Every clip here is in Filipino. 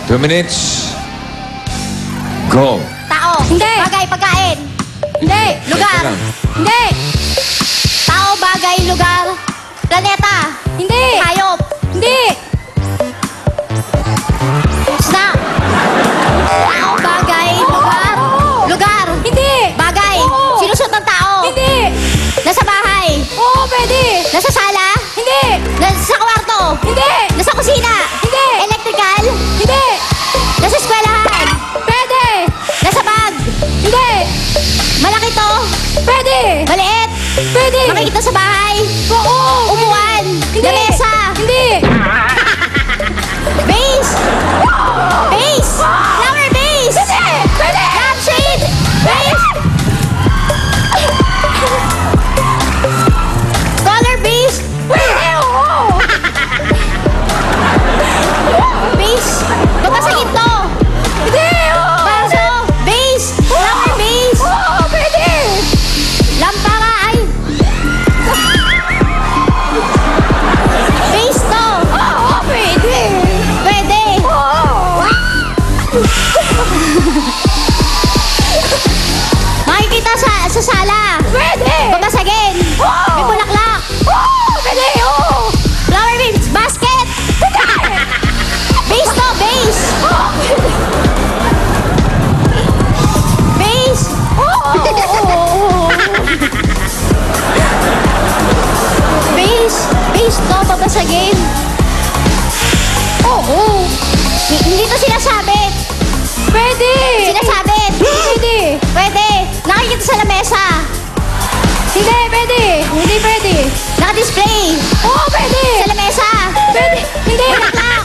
2 minutes. Go. Tao. Hindi. Bagay, pagkain. Hindi. Lugar. Teka lang. Hindi. Tao, bagay, lugar. Planeta. Hindi. Hayop. Hindi. Snack. Tao, bagay, lugar. Lugar. Hindi. Bagay. Oo. Sinusot ng tao. Hindi. Nasa bahay. Oo, pwede. Nasa sala. Hindi. Nasa kwarto. Hindi. Nasa kusina. Hindi. Electrical. Hindi. Nasa eskwelahan. Pwede. Nasa bag. Hindi. Malaki to. Pwede. Maliit. Pwede. Makikita sa bahay. Oo. Umuan. Hindi. Lamesa. Hindi. Base. Base. Flower base. Hindi. Pwede. Lampshade. Base. Color base. Pwede. Oo. Base. Babasagin to. Hindi. Oo. Baso. Base. Flower base. Oo, pwede. Lampara. Ay. Base to. Oo, pwede. Pwede. Oo. Makikita sa sala. Pwede. Babasagin. Oo. May bulaklak. Oo, pwede. Oo. Flower base. Basket. Base to. Base. Base. Base. Base to. Babasagin. Oo. Hindi to sinasabit. Pwede. Sinasabit. Pwede. Pwede. Nakikita sa lamesa. Hindi, pwede. Hindi pwede. Naka-display. Oo, pwede. Sa lamesa. Pwede. Hindi. Bulaklak.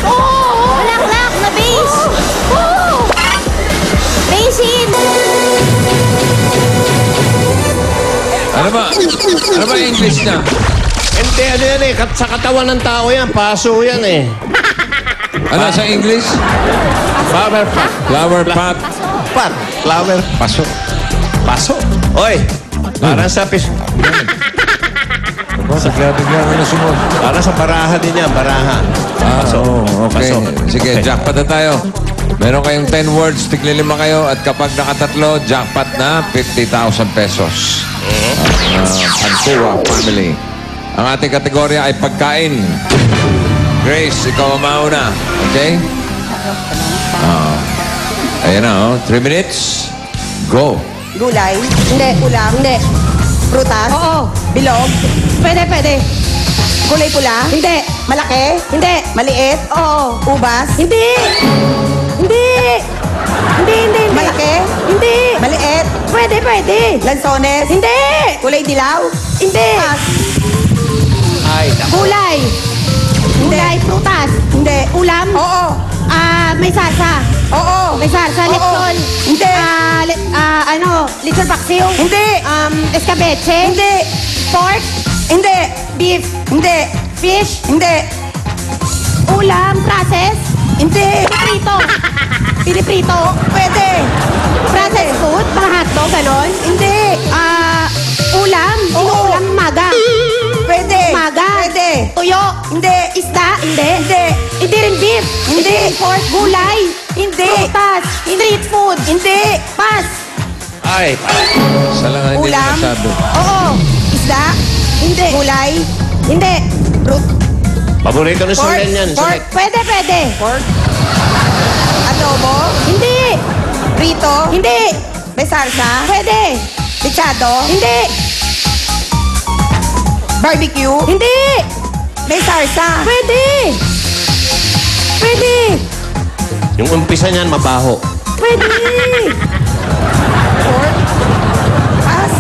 Oo. Bulaklak na base. Oo. Basin. Ano ba? Ano ba yung English niya? Hindi, ano yan eh. Sa katawan ng tao yan. Paso yan eh. Ano sa English? Flower pot. Flower pot. Pot. Flower. Paso. Paso. Oy. Parang sa Bigla na sumunod. Parang sa baraha din yan. Baraha. Paso. Okay. Paso. Sige, Okay. jackpot na tayo. Meron kayong 10 words, tigli 5 kayo. At kapag nakatatlo, jackpot na 50,000 pesos. Pantua Family. Ang ating kategorya ay pagkain. Grace, ikaw ang mauna. Okay? Ayan na, 3 minutes. Go. Gulay? Hindi. Ulam? Hindi. Prutas? Oo. Bilog? Pwede, pwede. Kulay pula? Hindi. Malaki? Hindi. Maliit? Oo. Ubas? Hindi. Hindi. Hindi, hindi, hindi. Malaki? Hindi. Maliit? Pwede, pwede. Lansones? Hindi. Kulay dilaw? Hindi. Pas? Ay, Gulay. Gulay, prutas. Hindi. Ulam. Oo. May salsa. Oo. May salsa, Oo. lechon. Hindi. Lechon paksiw. Hindi. Escabeche. Hindi. Pork. Hindi. Beef. Hindi. Fish. Hindi. Ulam. Process. Hindi. Piniprito. Piniprito. Pwede. Processed food. Mga hotdog, ganon. Hindi. Ulam. Oo. Inuulam umaga. Pwede. Umaga. Pwede. Tuyo. Hindi. Isda. Hindi. Hindi. Hindi rin beef. Hindi. Pork. Gulay. Hindi. Prutas. Street food. Hindi. Pas. ay. Isa lang ang hindi Ulam? nasabi. Oo. Isda? Hindi. Gulay? Hindi. Paborito ni Pork? Solen yan. Pork? Pwede, pwede. Pork? Adobo? Hindi. Prito? Hindi. May salsa? Pwede. Pichado? Hindi. Barbecue? Hindi. May salsa? Pwede. Pwede. Yung umpisa niyan, mabaho. Pwede. Pork? Pas?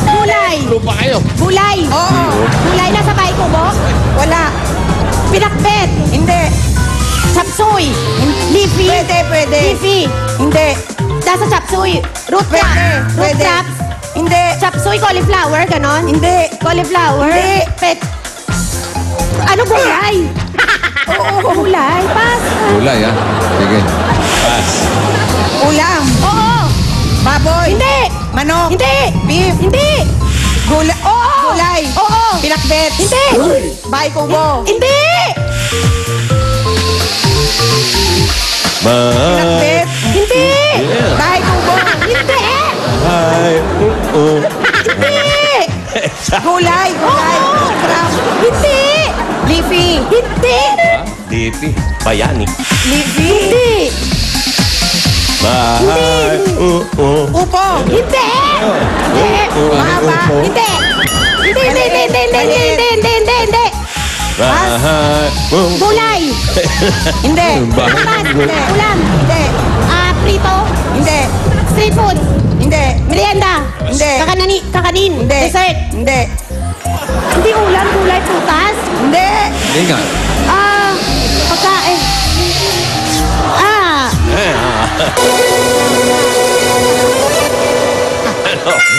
Gulay. Lupa kayo. Gulay. Oo. Gulay na sa bahay ko mo. Wala. Pinakbet. Hindi. Chapsuy. Leafy. Pwede, pwede. Leafy. Hindi. Nasa chapsuy. Root Pwede, crab. Root pwede. crabs. Hindi. Chapsuy, cauliflower, ganon. Hindi. Cauliflower. Hindi. Pet. Ano gulay? Oo, gulay. Pas. Gulay, ha? Sige. Pass. Ulam? Oo. Baboy? Hindi. Manok? Hindi. Beef? Hindi. Gulay? Oo. Gulay? Oo. Pinakbet? Hindi. Bahay kubo? Hindi. Pinakbit. Hindi. Yeah. Bahay kubo. Hindi! Ay, Hindi! Gulay. Gulay. Crab. Hindi! Leafy. Hindi! Dipi. Bayani. Leafy. Hindi! Bahay. Upo. Hindi! Hindi! Mahaba. Hindi! Hindi! Hindi! Bahay. Gulay! Hindi. Tapat! Ulam! Hindi. Prito! Hindi. Street food! Hindi. Merienda! Hindi. Kakanin! Hindi. Dessert! Hindi. Hindi ulam, gulay, prutas! Hindi. Hindi nga. Pagkain!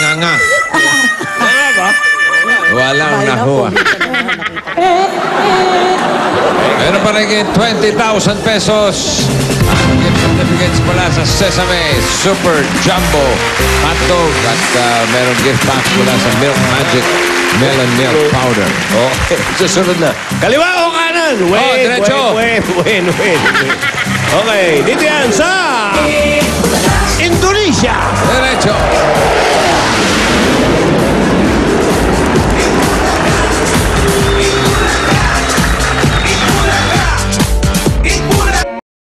Nga nga. Walang nakuha. Meron pa rin 20,000 pesos. Ang gift certificates mula sa Sesame Super Jumbo Hotdog at meron gift packs mula sa Milk Magic Melon Milk Powder. Okay, susunod na. Kaliwa o kanan? diretso. Wait. Okay, dito yan sa Indonesia. Derecho.